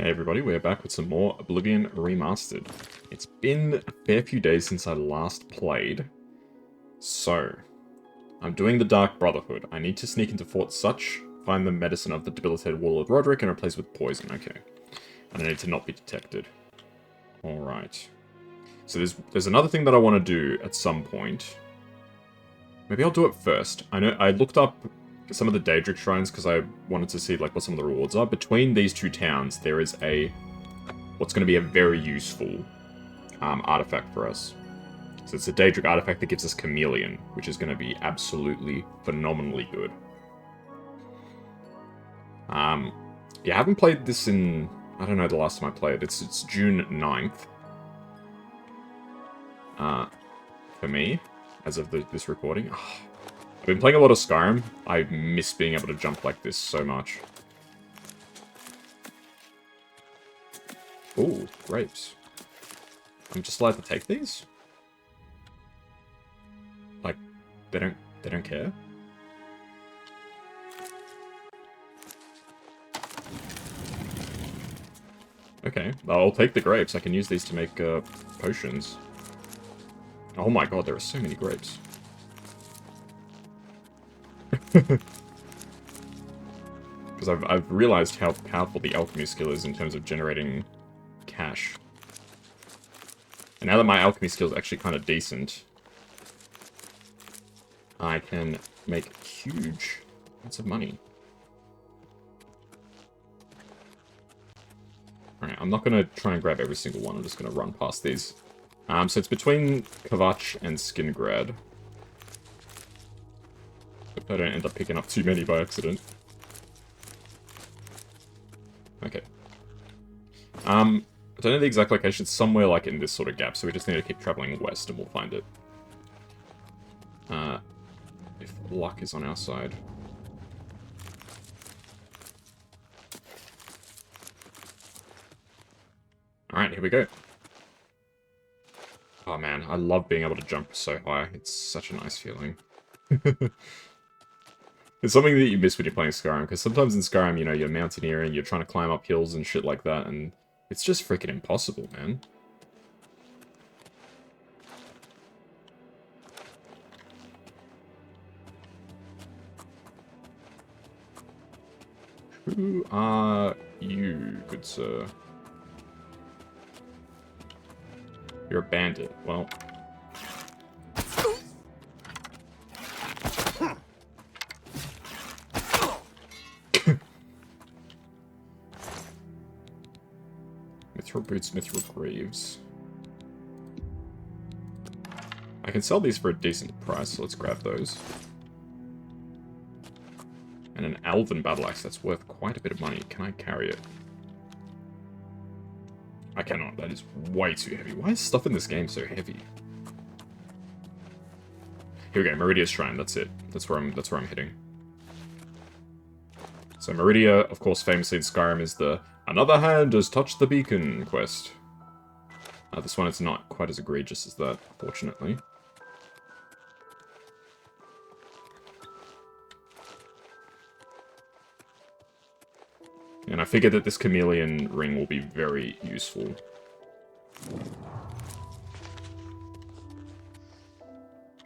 Hey everybody, we're back with some more Oblivion Remastered. It's been a fair few days since I last played, so I'm doing the Dark Brotherhood. I need to sneak into Fort Such, find the medicine of the debilitated warlord Roderick, and replace with poison. Okay. And I need to not be detected. Alright. So there's another thing that I want to do at some point. Maybe I'll do it first. I know I looked up some of the Daedric shrines because I wanted to see like what some of the rewards are. Between these two towns, there is what's going to be a very useful artifact for us. So it's a Daedric artifact that gives us Chameleon, which is going to be absolutely phenomenally good. Yeah, I haven't played this in, I don't know the last time I played. It's June 9th. For me, as of this recording. I've been playing a lot of Skyrim. I miss being able to jump like this so much. Ooh, grapes. I'm just allowed to take these? Like, they don't care? Okay, I'll take the grapes. I can use these to make potions. Oh my god, there are so many grapes. Because I've realized how powerful the alchemy skill is in terms of generating cash. And now that my alchemy skill is actually kind of decent, I can make huge amounts of money. Alright, I'm not going to try and grab every single one, I'm just going to run past these. So it's between Khajiiti and Skingrad. If I don't end up picking up too many by accident. Okay. I don't know the exact location, it's somewhere like in this sort of gap, so we just need to keep traveling west and we'll find it. If luck is on our side. Alright, here we go. Oh man, I love being able to jump so high. It's such a nice feeling. It's something that you miss when you're playing Skyrim, because sometimes in Skyrim, you know, you're mountaineering, you're trying to climb up hills and shit like that, and it's just freaking impossible, man. Who are you, good sir? You're a bandit. Well... Mithril boots, Mithril greaves. I can sell these for a decent price, so let's grab those. And an elven battle axe that's worth quite a bit of money. Can I carry it? I cannot. That is way too heavy. Why is stuff in this game so heavy? Here we go. Meridia's Shrine. That's it. That's where I'm heading. So Meridia, of course, famously in Skyrim, is the "Another hand has touched the beacon" quest. This one is not quite as egregious as that, fortunately. And I figured that this chameleon ring will be very useful.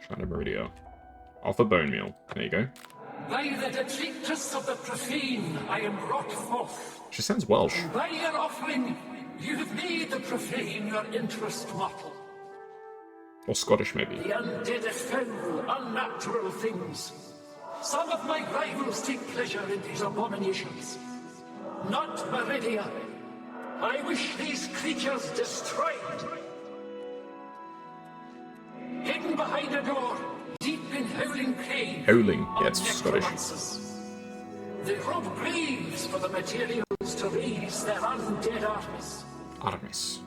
Shrine of Meridia. Offer bone meal. There you go. By the detritus of the profane, I am brought forth. She sounds Welsh. By your offering, you have made the profane your interest mortal. Or Scottish, maybe. The undead are foul, unnatural things. Some of my rivals take pleasure in these abominations. Not Meridia. I wish these creatures destroyed. Hidden behind a door, deep in howling pain. Howling, yeah, it's Scottish. They rob graves for the materials to raise their undead armies. Artemis.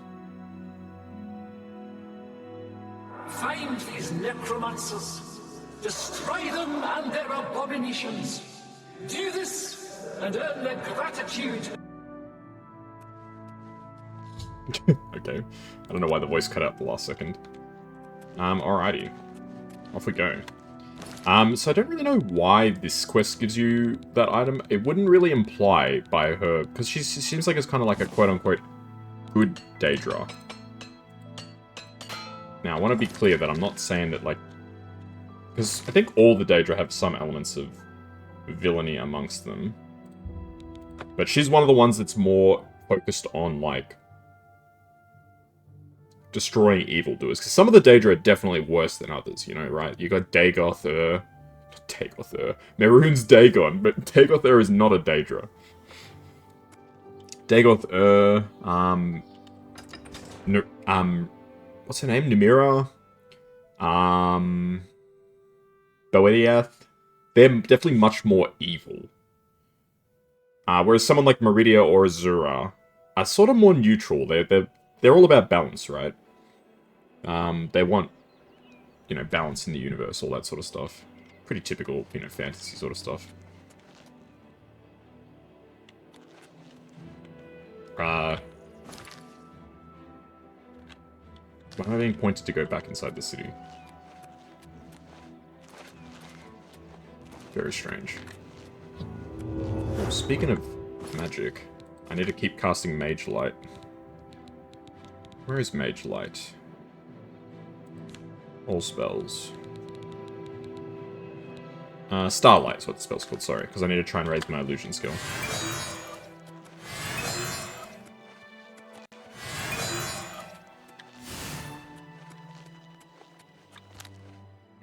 Find these necromancers, destroy them and their abominations. Do this and earn their gratitude. Okay. I don't know why the voice cut out the last second. Alrighty. Off we go. So I don't really know why this quest gives you that item. It wouldn't really imply by her, because she seems like it's kind of like a quote-unquote good Daedra. Now, I want to be clear that I'm not saying that, like... Because I think all the Daedra have some elements of villainy amongst them. But she's one of the ones that's more focused on, like, destroying evildoers. Because some of the Daedra are definitely worse than others, you know, right? You got Dagoth, Mehrunes Dagon, but Dagoth is not a Daedra. Dagoth, what's her name? Numira? Boediath? They're definitely much more evil. Whereas someone like Meridia or Azura are sort of more neutral. They're all about balance, right? They want, you know, balance in the universe, all that sort of stuff. Pretty typical, you know, fantasy sort of stuff. Why am I being pointed to go back inside the city? Very strange. Oh, speaking of magic, I need to keep casting Mage Light. Where is Mage Light? All spells. Starlight's what the spell's called, sorry, because I need to try and raise my illusion skill.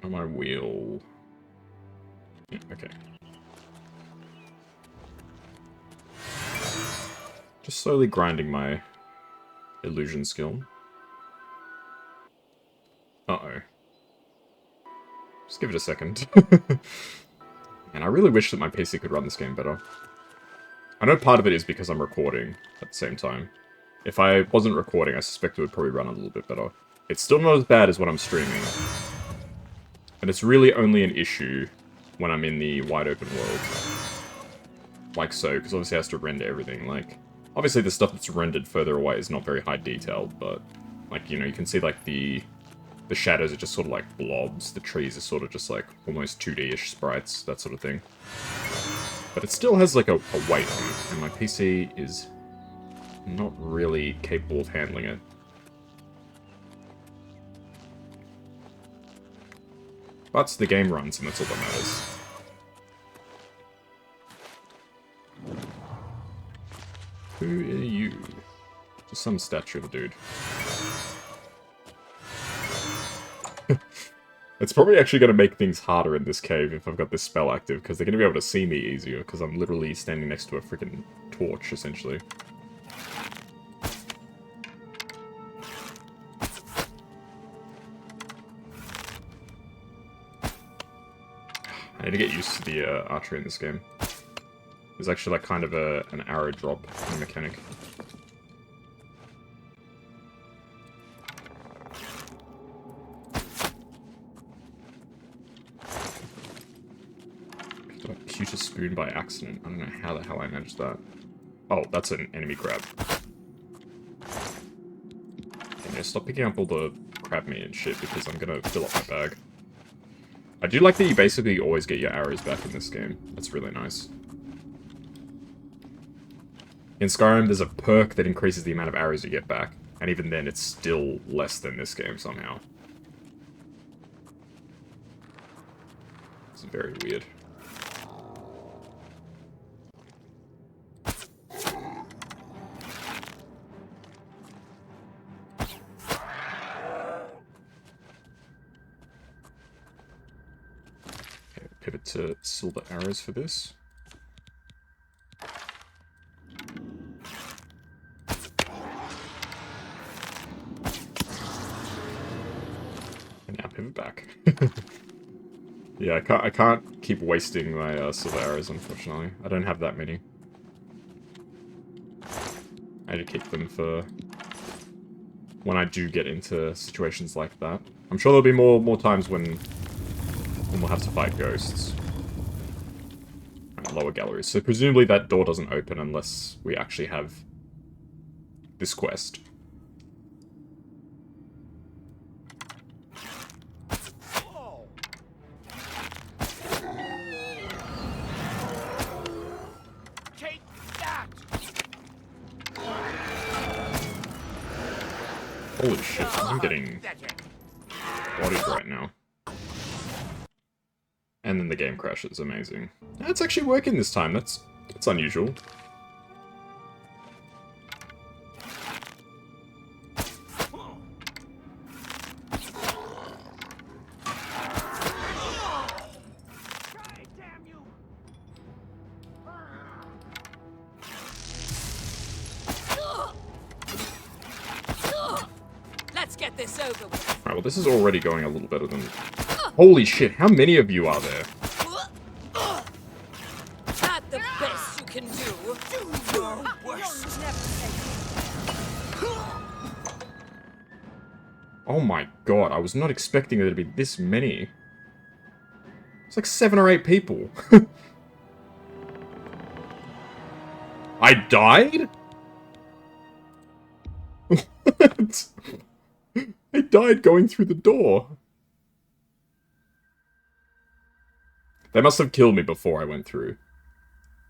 On my wheel. Yeah, okay. Just slowly grinding my illusion skill. Uh-oh. Just give it a second. And I really wish that my PC could run this game better. I know part of it is because I'm recording at the same time. If I wasn't recording, I suspect it would probably run a little bit better. It's still not as bad as when I'm streaming. And it's really only an issue when I'm in the wide open world. Like so, because obviously it has to render everything. Like, obviously the stuff that's rendered further away is not very high detailed, but, like, you know, you can see, like, the shadows are just sort of like blobs. The trees are sort of just like almost 2D-ish sprites, that sort of thing. But it still has like a weight on it, and my PC is not really capable of handling it. But the game runs, and that's all that matters. Who are you? Just some statue of a dude. It's probably actually going to make things harder in this cave if I've got this spell active, because they're going to be able to see me easier, because I'm literally standing next to a freaking torch, essentially. I need to get used to the archery in this game. There's actually like kind of an arrow drop mechanic. Use a spoon by accident. I don't know how the hell I managed that. Oh, that's an enemy crab. Okay, stop picking up all the crab meat and shit because I'm gonna fill up my bag. I do like that you basically always get your arrows back in this game. That's really nice. In Skyrim, there's a perk that increases the amount of arrows you get back, and even then it's still less than this game somehow. It's very weird. Pivot to silver arrows for this. And now pivot back. Yeah, I can't keep wasting my silver arrows, unfortunately. I don't have that many. I need to keep them for when I do get into situations like that. I'm sure there'll be more times when we'll have to fight ghosts. Right, lower galleries. So presumably that door doesn't open unless we actually have this quest. Holy shit, I'm getting bodied right now. And then the game crashes, amazing. It's actually working this time, that's unusual. Alright, well this is already going a little better than... Holy shit, how many of you are there? Not the best you can do. Do your worst. Oh my god, I was not expecting there to be this many. It's like 7 or 8 people. I died? What? I died going through the door. They must have killed me before I went through.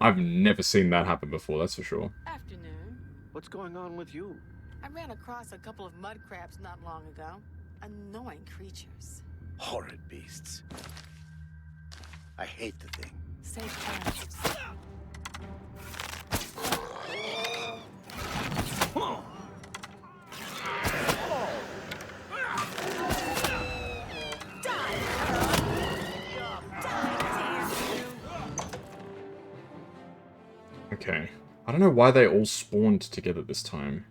I've never seen that happen before, that's for sure. Afternoon. What's going on with you? I ran across a couple of mud crabs not long ago. Annoying creatures. Horrid beasts. I hate the thing. Safe travels. Okay. I don't know why they all spawned together this time.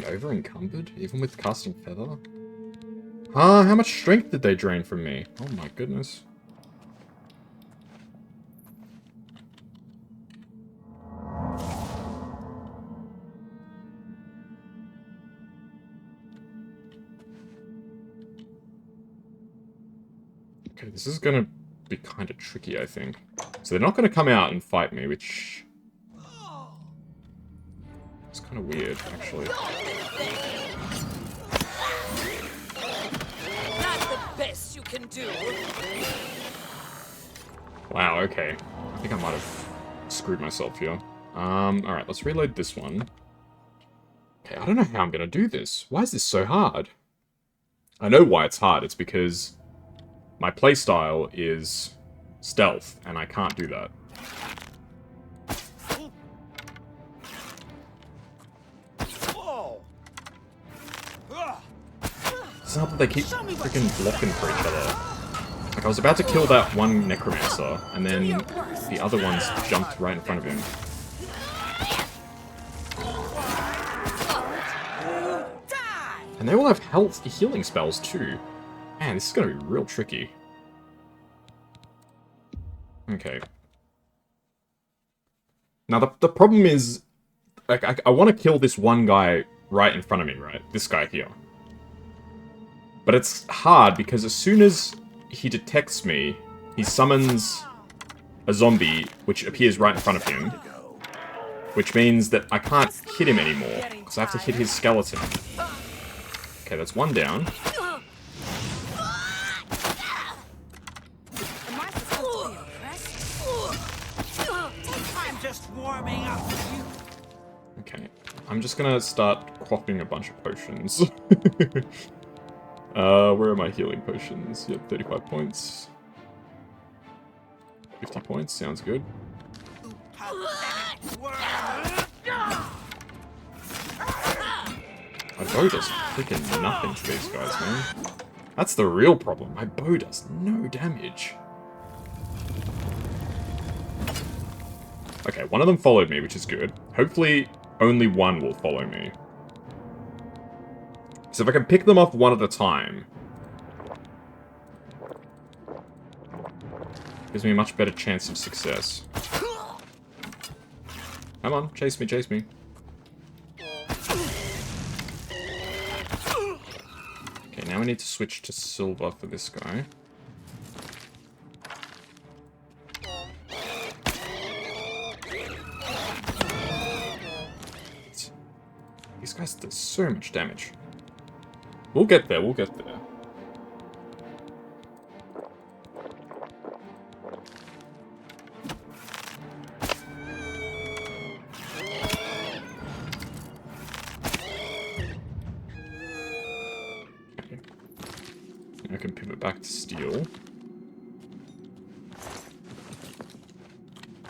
Over encumbered, even with casting feather? How much strength did they drain from me? Oh my goodness. Okay, this is gonna be kind of tricky, I think. So they're not gonna come out and fight me, which... It's kind of weird, actually. Not the best you can do. Wow, okay. I think I might have screwed myself here. Alright, let's reload this one. Okay, I don't know how I'm gonna do this. Why is this so hard? I know why it's hard. It's because my playstyle is stealth, and I can't do that. It's not that they keep freaking blocking for each other. Like, I was about to kill that one necromancer, and then the other ones jumped right in front of him. And they all have healing spells too. Man, this is gonna be real tricky. Okay. Now the problem is, like, I want to kill this one guy right in front of me, right? This guy here. But it's hard because as soon as he detects me, he summons a zombie which appears right in front of him. Which means that I can't hit him anymore, because I have to hit his skeleton. Okay, that's one down. I'm just warming up. Okay, I'm just gonna start quaffing a bunch of potions. Where are my healing potions? Yep, 35 points. 50 points, sounds good. My bow does freaking nothing to these guys, man. That's the real problem. My bow does no damage. Okay, one of them followed me, which is good. Hopefully, only one will follow me. So if I can pick them off one at a time, gives me a much better chance of success. Come on, chase me, chase me. Okay, now we need to switch to silver for this guy. These guys do so much damage. We'll get there, we'll get there. Okay. I can pivot back to steel.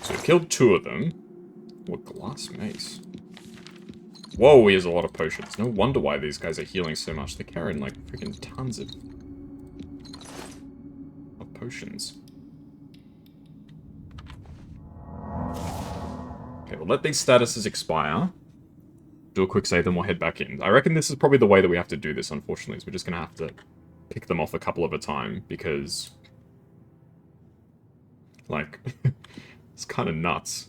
So we killed 2 of them. What glass mace? Whoa, he has a lot of potions. No wonder why these guys are healing so much. They're carrying, like, freaking tons of potions. Okay, we'll let these statuses expire. Do a quick save, then we'll head back in. I reckon this is probably the way that we have to do this, unfortunately, is we're just going to have to pick them off a couple at a time, because... like, it's kind of nuts.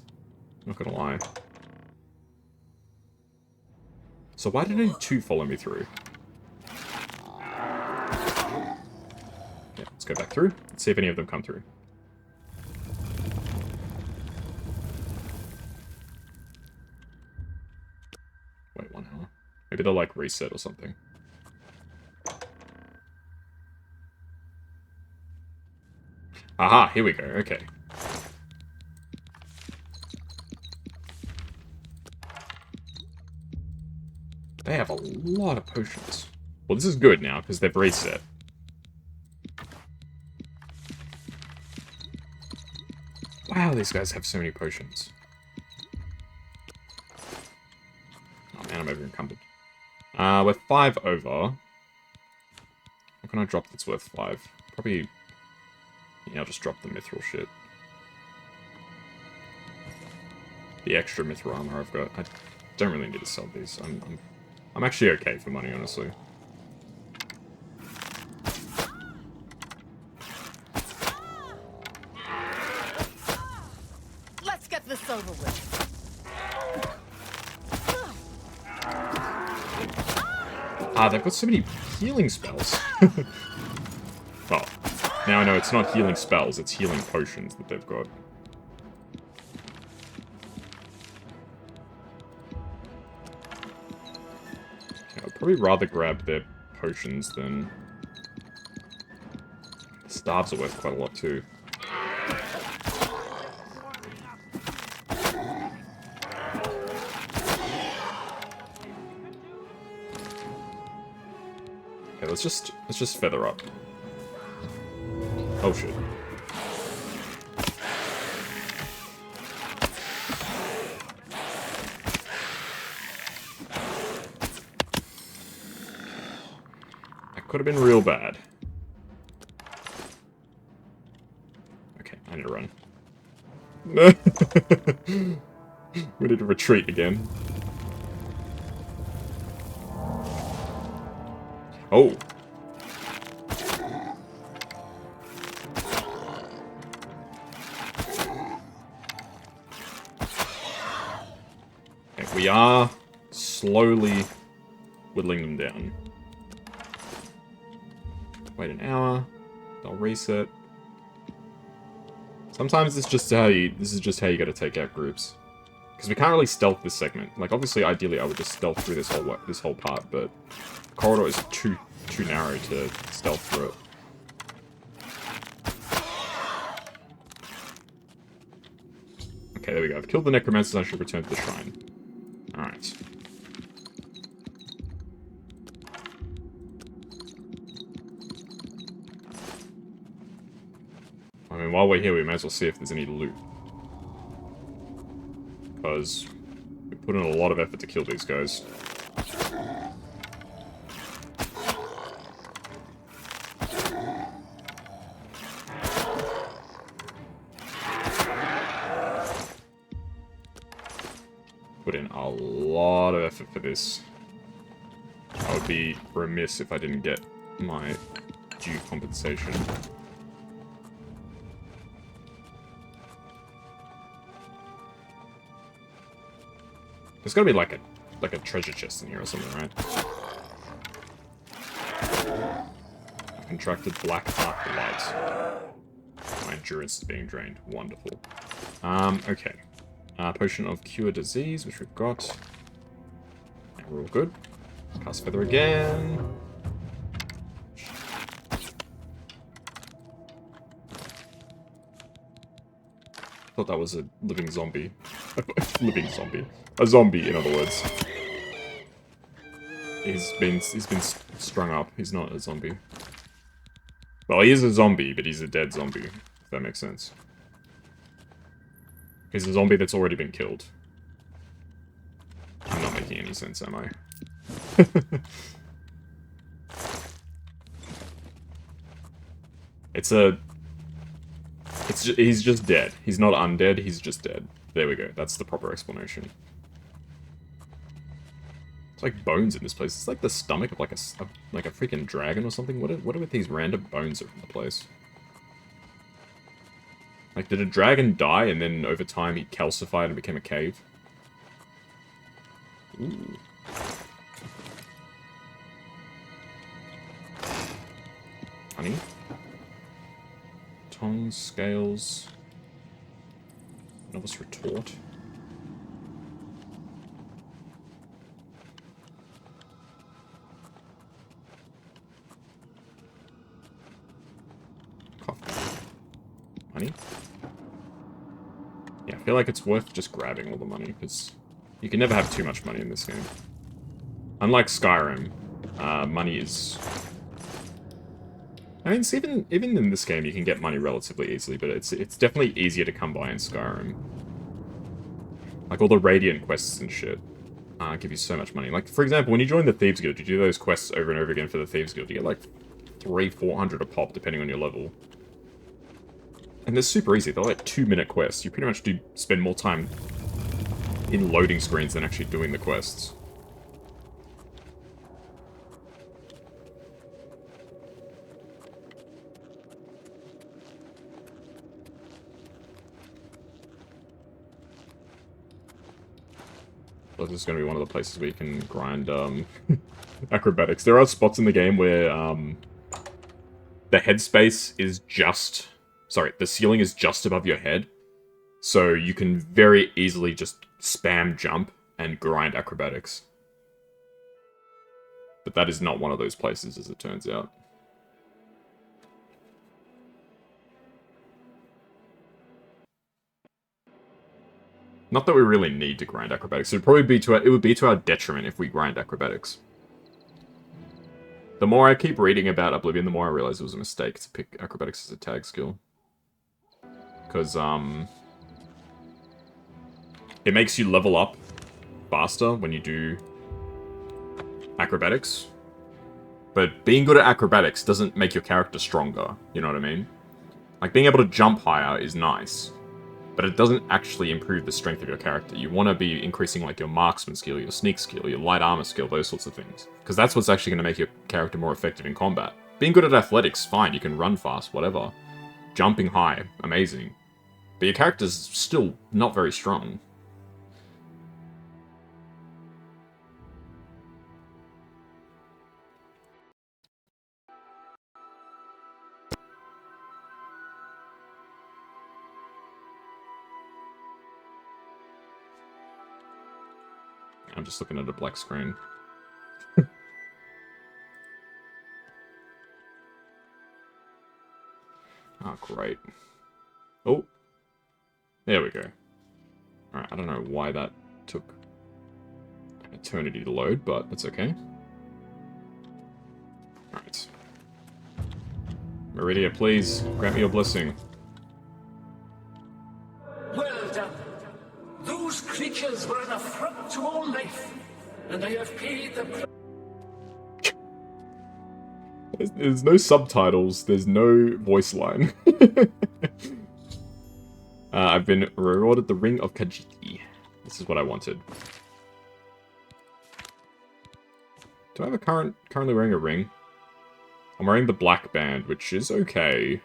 Not gonna lie. So why did only 2 follow me through? Yeah, let's go back through. Let's see if any of them come through. Wait, 1 hour. Maybe they'll, like, reset or something. Aha, here we go, okay. They have a lot of potions. Well, this is good now, because they've reset. Wow, these guys have so many potions. Oh man, I'm over encumbered. We're 5 over. What can I drop that's worth 5? Probably... yeah, I'll just drop the mithril shit. The extra mithril armor I've got. I don't really need to sell these. I'm actually okay for money, honestly. Let's get this over with. Ah, they've got so many healing spells. Well, now I know it's not healing spells, it's healing potions that they've got. I'd probably rather grab their potions than... the staves are worth quite a lot too. Okay, let's just feather up. Oh shit. Could have been real bad. Okay, I need to run. We need to retreat again. Oh! Okay, we are slowly whittling them down. Wait an hour. They'll reset. Sometimes this is just how you gotta take out groups. Because we can't really stealth this segment. Like, obviously, ideally, I would just stealth through this whole part, but the corridor is too narrow to stealth through it. Okay, there we go. I've killed the necromancers. I should return to the shrine. Alright. I mean, while we're here, we may as well see if there's any loot. Because we put in a lot of effort to kill these guys. Put in a lot of effort for this. I would be remiss if I didn't get my due compensation. There's gotta be like a treasure chest in here or something, right? I've contracted black heart blood. My endurance is being drained. Wonderful. Okay. Potion of cure disease, which we've got. Yeah, we're all good. Cast feather again. Thought that was a living zombie. Living zombie. A zombie, in other words. He's been strung up. He's not a zombie. Well, he is a zombie, but he's a dead zombie, if that makes sense. He's a zombie that's already been killed. I'm not making any sense, am I? He's just dead. He's not undead, he's just dead. There we go, that's the proper explanation. It's like bones in this place. It's like the stomach of like a freaking dragon or something. What are with these random bones over the place? Like, did a dragon die and then over time he calcified and became a cave? Ooh. Honey? Tongs, scales... Novice retort. Coffee. Money? Yeah, I feel like it's worth just grabbing all the money, because you can never have too much money in this game. Unlike Skyrim, money is... I mean, it's even in this game you can get money relatively easily, but it's definitely easier to come by in Skyrim. Like all the Radiant quests and shit give you so much money. Like, for example, when you join the Thieves Guild, you do those quests over and over again for the Thieves Guild. You get like 300-400 a pop, depending on your level. And they're super easy. They're like 2-minute quests. You pretty much do spend more time in loading screens than actually doing the quests. This is going to be one of the places where you can grind acrobatics. There are spots in the game where the headspace is just... Sorry, the ceiling is just above your head. So you can very easily just spam jump and grind acrobatics. But that is not one of those places, as it turns out. Not that we really need to grind acrobatics. It would probably be to our detriment if we grind acrobatics. The more I keep reading about Oblivion, the more I realize it was a mistake to pick acrobatics as a tag skill. Because, it makes you level up faster when you do acrobatics. But being good at acrobatics doesn't make your character stronger, you know what I mean? Like, being able to jump higher is nice, but it doesn't actually improve the strength of your character. You want to be increasing, like, your marksman skill, your sneak skill, your light armor skill, those sorts of things. Because that's what's actually going to make your character more effective in combat. Being good at athletics, fine, you can run fast, whatever. Jumping high, amazing. But your character's still not very strong. I'm just looking at a black screen. Oh, great. Oh. There we go. Alright, I don't know why that took an eternity to load, but that's okay. Alright. Meridia, please, grant me your blessing. Well done. Those creatures were an affront to all life, and I have paid the price. There's no subtitles, there's no voice line. I've been rewarded the Ring of Khajiiti. This is what I wanted. Do I have currently wearing a ring? I'm wearing the black band, which is okay.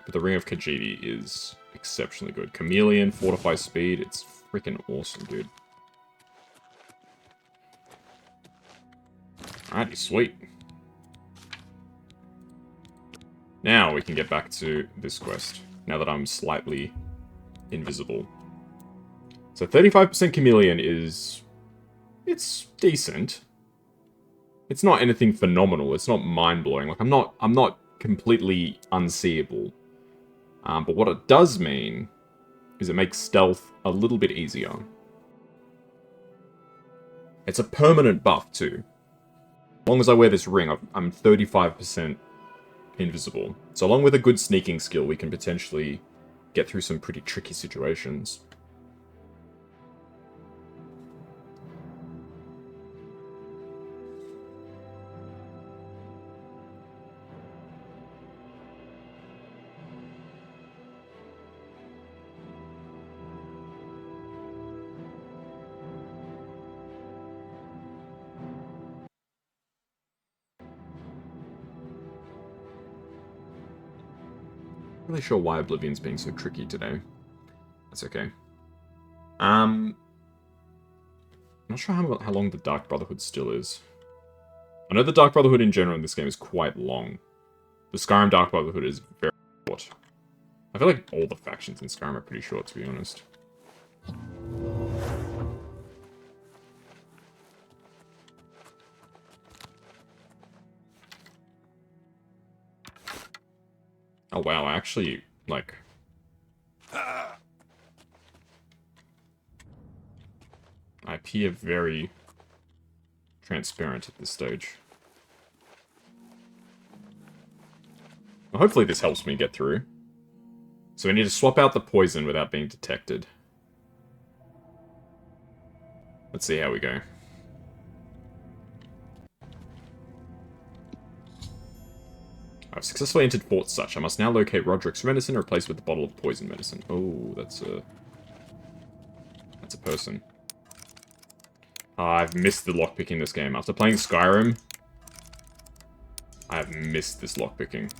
But the Ring of Khajiiti is exceptionally good. Chameleon, Fortify Speed, it's freaking awesome, dude. Alrighty, sweet. Now we can get back to this quest, now that I'm slightly invisible. So 35% Chameleon is... it's decent. It's not anything phenomenal, it's not mind-blowing. Like, I'm not completely unseeable. But what it does mean is it makes stealth a little bit easier. It's a permanent buff, too. As long as I wear this ring, I'm 35% invisible. So along with a good sneaking skill, we can potentially get through some pretty tricky situations. Not really sure why Oblivion's being so tricky today. That's okay. I'm not sure how long the Dark Brotherhood still is. I know the Dark Brotherhood in general in this game is quite long. The Skyrim Dark Brotherhood is very short. I feel like all the factions in Skyrim are pretty short, to be honest. Oh wow, I actually, like... I appear very transparent at this stage. Well, hopefully this helps me get through. So we need to swap out the poison without being detected. Let's see how we go. I've successfully entered Fort Such. I must now locate Roderick's medicine and replace it with a bottle of poison medicine. Oh, that's a person. I've missed the lockpicking in this game. After playing Skyrim, I have missed this lockpicking.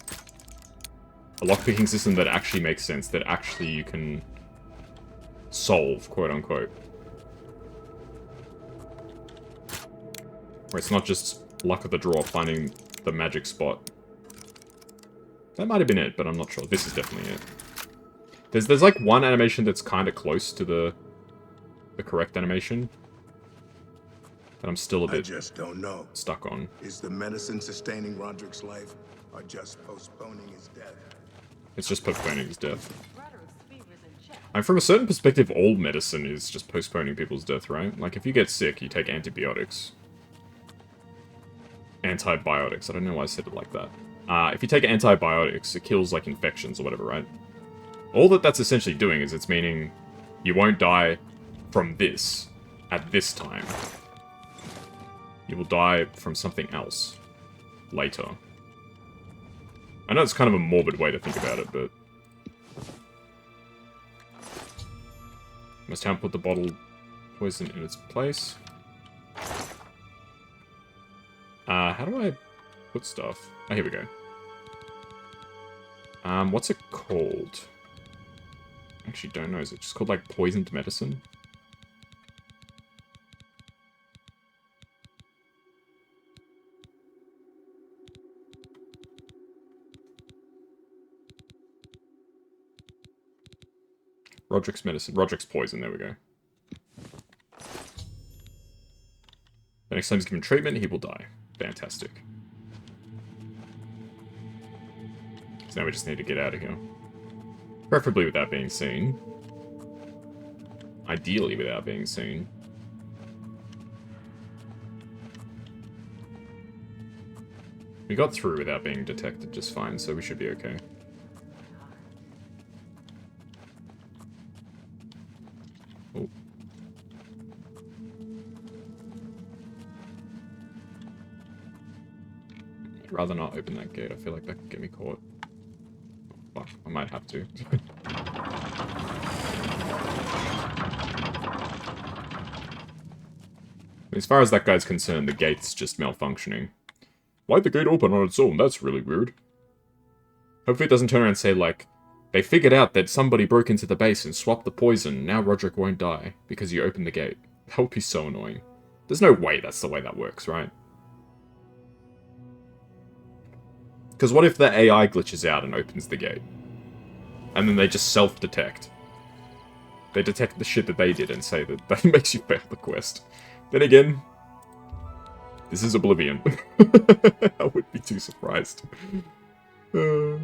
A lockpicking system that actually makes sense, that actually you can solve, quote-unquote. Where it's not just luck of the draw finding the magic spot. That might have been it, but I'm not sure. This is definitely it. There's like one animation that's kind of close to the correct animation. That I'm still a bit just don't know. Stuck on. Is the medicine sustaining Roderick's life, or just postponing his death? It's just postponing his death. And from a certain perspective, all medicine is just postponing people's death, right? Like, if you get sick, you take antibiotics. Antibiotics. I don't know why I said it like that. If you take antibiotics, it kills, like, infections or whatever, right? All that's essentially doing is it's meaning you won't die from this at this time. You will die from something else later. I know it's kind of a morbid way to think about it, but... Must now put the bottle poison in its place. How do I put stuff? Oh, here we go. What's it called? I actually don't know. Is it just called, like, poisoned medicine? Roderick's medicine. Roderick's poison, there we go. The next time he's given treatment, he will die. Fantastic. So now we just need to get out of here. Preferably without being seen. Ideally without being seen. We got through without being detected just fine, so we should be okay. Oh. I'd rather not open that gate. I feel like that could get me caught. Oh, fuck, I might have to. As far as that guy's concerned, the gate's just malfunctioning. Why'd the gate open on its own? That's really weird. Hopefully it doesn't turn around and say, like, they figured out that somebody broke into the base and swapped the poison. Now Roderick won't die because you opened the gate. That would be so annoying. There's no way that's the way that works, right? Because what if the AI glitches out and opens the gate? And then they just self-detect. They detect the shit that they did and say that that makes you fail the quest. Then again, this is Oblivion. I wouldn't be too surprised. I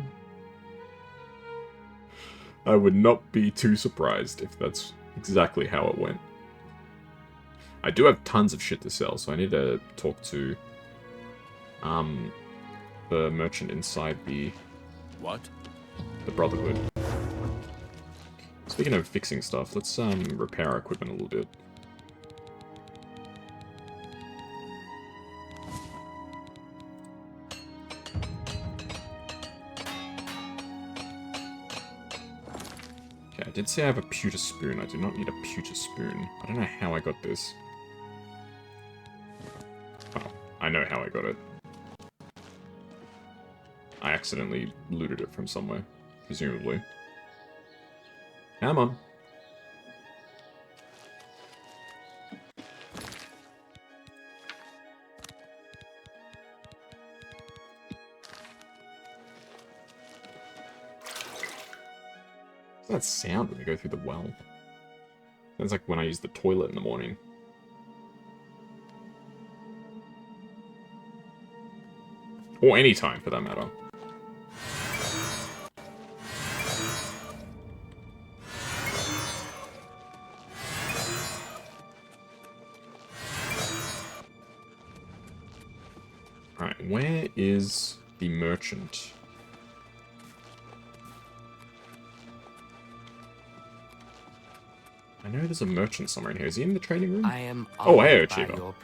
would not be too surprised if that's exactly how it went. I do have tons of shit to sell, so I need to talk to the merchant inside the Brotherhood. Speaking of fixing stuff, let's repair our equipment a little bit. Okay, I did say I have a pewter spoon. I do not need a pewter spoon. I don't know how I got this. Oh, I know how I got it. I accidentally looted it from somewhere, presumably. Come on. What's that sound when you go through the well? Sounds like when I use the toilet in the morning. Or any time, for that matter. Alright, where is the merchant? I know there's a merchant somewhere in here. Is he in the trading room? I am oh, hey, honored by Chico. your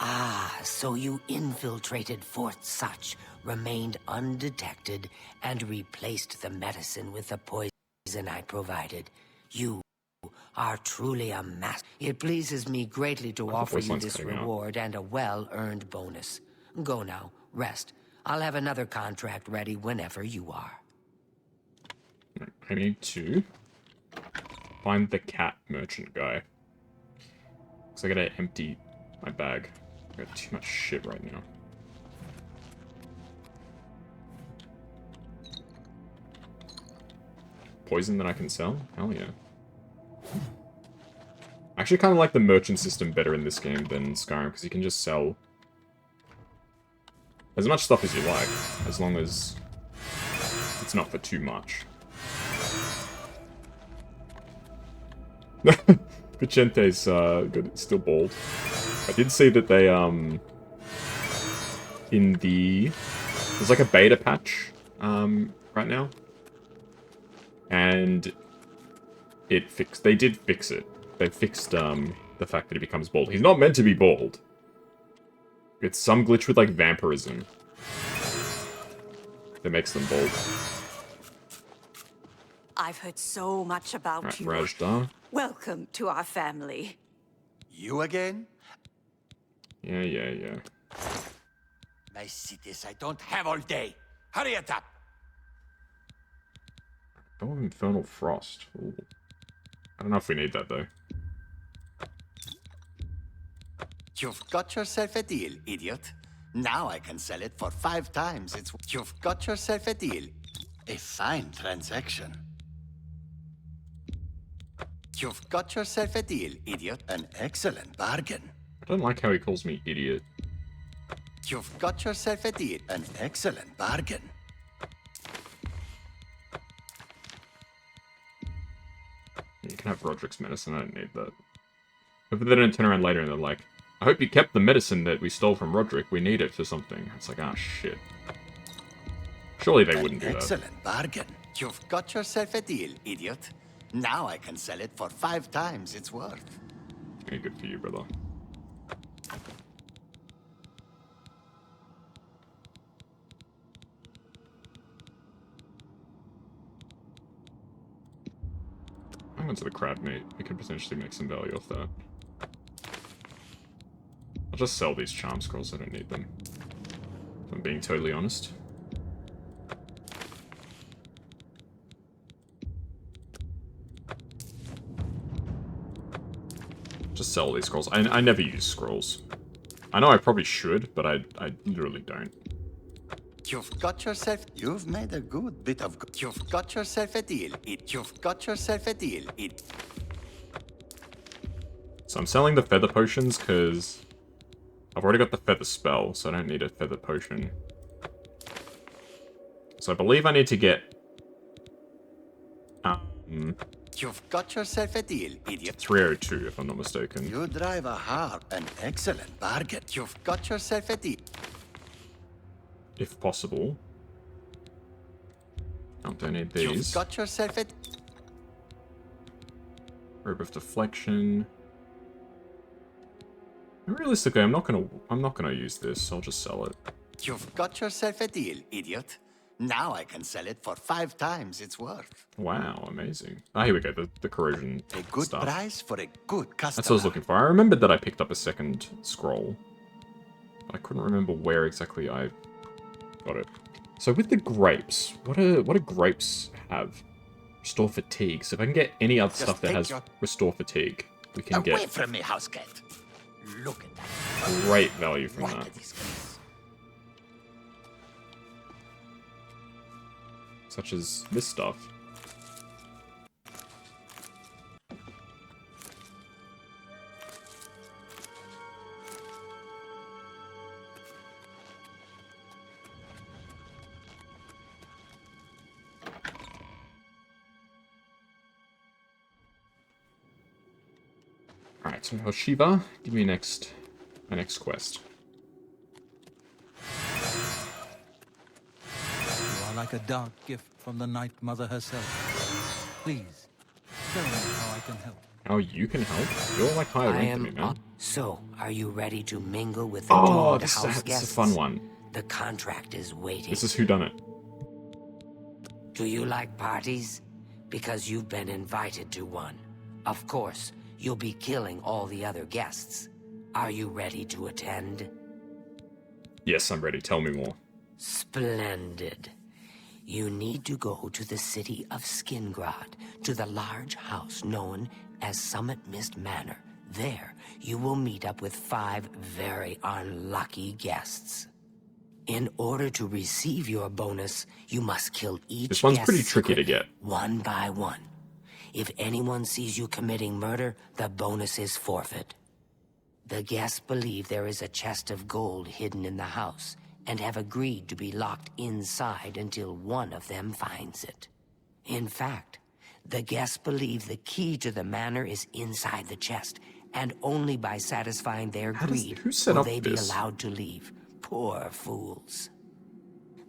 Ah, so you infiltrated Fort Such, remained undetected, and replaced the medicine with the poison I provided. You are truly a master. It pleases me greatly to offer you this reward and a well-earned bonus. Go now, rest. I'll have another contract ready whenever you are. I need to find the cat merchant guy. Because I gotta empty my bag. I got too much shit right now. Poison that I can sell? Hell yeah. I actually kind of like the merchant system better in this game than Skyrim, because you can just sell as much stuff as you like, as long as it's not for too much. Vicente's still bald. I did see that they, there's like a beta patch, right now. And they did fix it. They fixed, the fact that he becomes bald. He's not meant to be bald. It's some glitch with, like, vampirism that makes them bald. I've heard so much about you. Rajda. Welcome to our family. You again? Yeah. My cities, I don't have all day. Hurry it up. Oh, Infernal Frost. Ooh. I don't know if we need that, though. You've got yourself a deal, idiot. Now I can sell it for 5 times its... You've got yourself a deal. A fine transaction. You've got yourself a deal, idiot. An excellent bargain. I don't like how he calls me idiot. You've got yourself a deal. An excellent bargain. You can have Roderick's medicine, I don't need that. But they don't turn around later and they're like, I hope you kept the medicine that we stole from Roderick, we need it for something. It's like, ah, shit. Surely they wouldn't do that. Excellent bargain. You've got yourself a deal, idiot. Now I can sell it for 5 times its worth. Yeah, good for you, brother. I went to the crab meat. We could potentially make some value off that. I'll just sell these charm scrolls, I don't need them. If I'm being totally honest. Just sell these scrolls. I never use scrolls. I know I probably should, but I literally don't. You've got yourself... You've made a good bit of... You've got yourself a deal. You've got yourself a deal. So I'm selling the feather potions because I've already got the feather spell, so I don't need a feather potion. So I believe I need to get... You've got yourself a deal, idiot. 302, if I'm not mistaken. You drive a hard and excellent bargain. You've got yourself a deal. If possible. I don't need You've these. got yourself a... Robe of Deflection. And realistically, I'm not gonna use this. I'll just sell it. You've got yourself a deal, idiot. Now I can sell it for 5 times its worth. Wow, amazing. Ah, here we go. The corrosion A good stuff. price for a good customer. That's what I was looking for. I remembered that I picked up a second scroll. But I couldn't remember where exactly I got it. So with the grapes, what do grapes have? Restore fatigue. So if I can get any other stuff that has restore fatigue, we can Away get from me, house cat. Look at that. great value from What that. a disgrace. Such as this stuff. Alright, so Hoshiba, give me my next quest. You are like a dark gift from the Night Mother herself. Please, tell me how I can help. How you can help? You're like higher rank than me, man. So, are you ready to mingle with the Oh, doomed this house is guests? a fun one. The contract is waiting. This is whodunit. Do you like parties? Because you've been invited to one. Of course, you'll be killing all the other guests. Are you ready to attend? Yes, I'm ready. Tell me more. Splendid. You need to go to the city of Skingrad, to the large house known as Summit Mist Manor. There, you will meet up with 5 very unlucky guests. In order to receive your bonus, you must kill each This one's guest pretty tricky to get. one by one. If anyone sees you committing murder, the bonus is forfeit. The guests believe there is a chest of gold hidden in the house, and have agreed to be locked inside until one of them finds it. In fact, the guests believe the key to the manor is inside the chest, and only by satisfying their greed who set will up they be this? allowed to leave. Poor fools.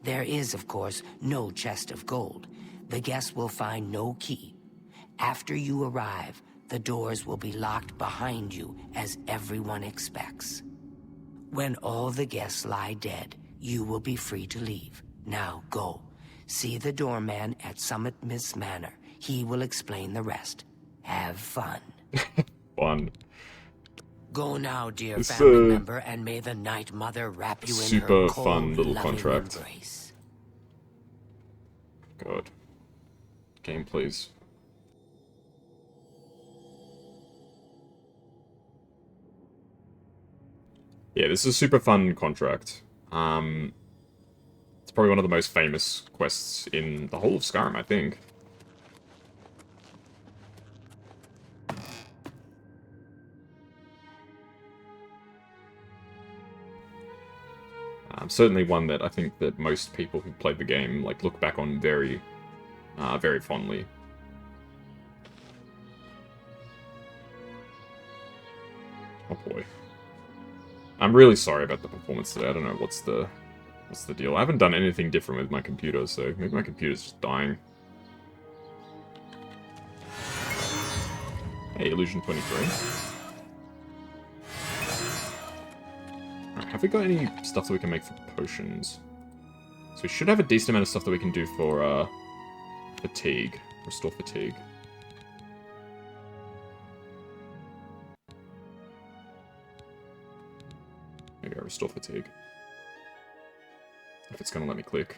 There is, of course, no chest of gold. The guests will find no key. After you arrive, the doors will be locked behind you, as everyone expects. When all the guests lie dead, you will be free to leave. Now go. See the doorman at Summit Mist Manor. He will explain the rest. Have fun. Fun. Go now, dear It's, family member, and may the Night Mother wrap you in super her fun cold, little loving contract. embrace. God. Game, please. Yeah, this is a super fun contract. It's probably one of the most famous quests in the whole of Skyrim, I think. Certainly one that I think that most people who played the game like look back on very, very fondly. Oh boy. I'm really sorry about the performance today. I don't know what's the deal. I haven't done anything different with my computer, so maybe my computer's just dying. Hey, Illusion 23. Alright, have we got any stuff that we can make for potions? So we should have a decent amount of stuff that we can do for, fatigue. Restore fatigue. Maybe I restore fatigue. If it's gonna let me click.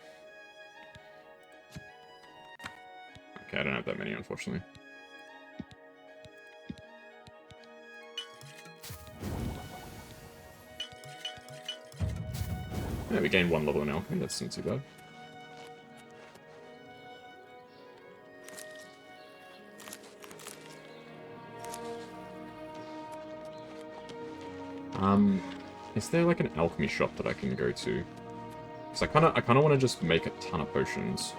Okay, I don't have that many, unfortunately. Yeah, we gained 1 level in alchemy, that's not too bad. Is there like an alchemy shop that I can go to? So I kinda wanna just make a ton of potions.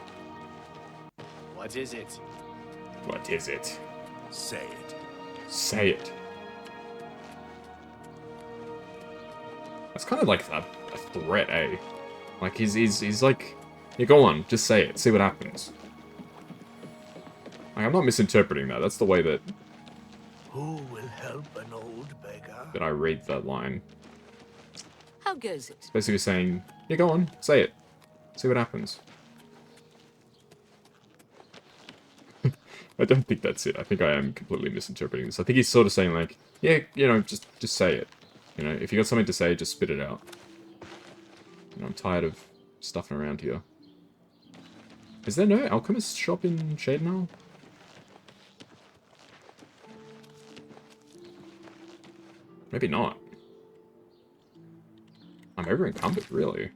What is it? What is it? Say it. Say it. That's kind of like a threat, eh? Like, he's like, yeah, go on, just say it, see what happens. Like, I'm not misinterpreting that, that's the way that... Who will help an old beggar? that I read that line. How goes it? It's basically saying, yeah, go on, say it, see what happens. I don't think that's it. I think I am completely misinterpreting this. I think he's sort of saying, like, yeah, you know, just say it. You know, if you got something to say, just spit it out. You know, I'm tired of stuffing around here. Is there no alchemist shop in Shadenal? Maybe not. I'm over encumbered, really.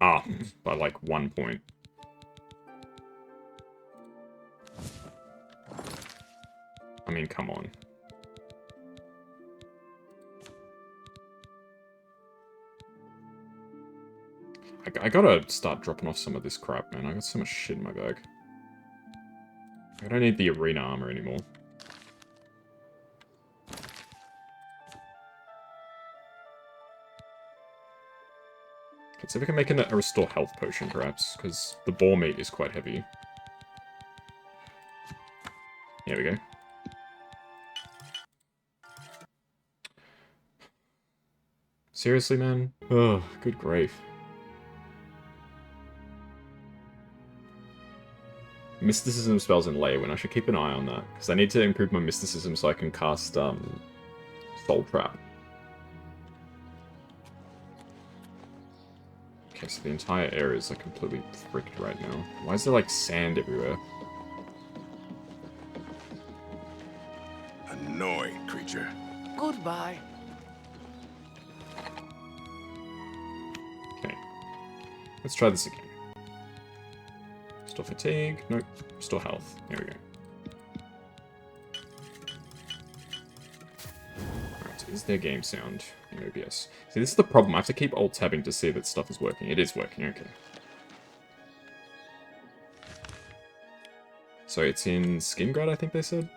Ah, by like 1 point. I mean, come on. I gotta start dropping off some of this crap, man. I got so much shit in my bag. I don't need the arena armor anymore. Let's see if we can make a restore health potion, perhaps, because the boar meat is quite heavy. There we go. Seriously, man? Oh, good grief. Mysticism spells in Ley when I should keep an eye on that, because I need to improve my mysticism so I can cast Soul Trap. Okay, so the entire area is like completely fricked right now. Why is there like sand everywhere? Annoying creature. Goodbye. Okay. Let's try this again. Restore fatigue. Nope. Restore health. There we go. Alright, so is there game sound in OBS? See, this is the problem. I have to keep alt-tabbing to see that stuff is working. It is working, okay. So it's in Skingrad, I think they said?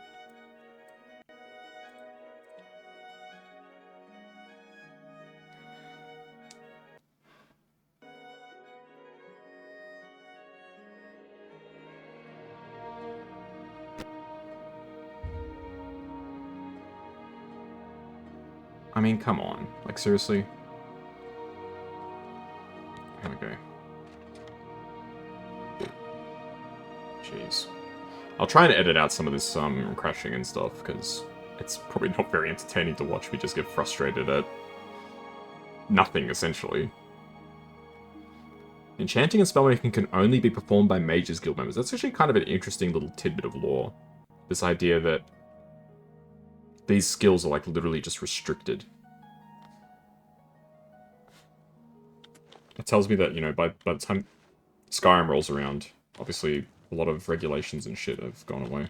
I mean, come on. Like, seriously? Here we go. Jeez. I'll try and edit out some of this crashing and stuff, because it's probably not very entertaining to watch me just get frustrated at nothing, essentially. Enchanting and spellmaking can only be performed by Mages Guild members. That's actually kind of an interesting little tidbit of lore. This idea that these skills are, like, literally just restricted. It tells me that, you know, by the time Skyrim rolls around, obviously a lot of regulations and shit have gone away.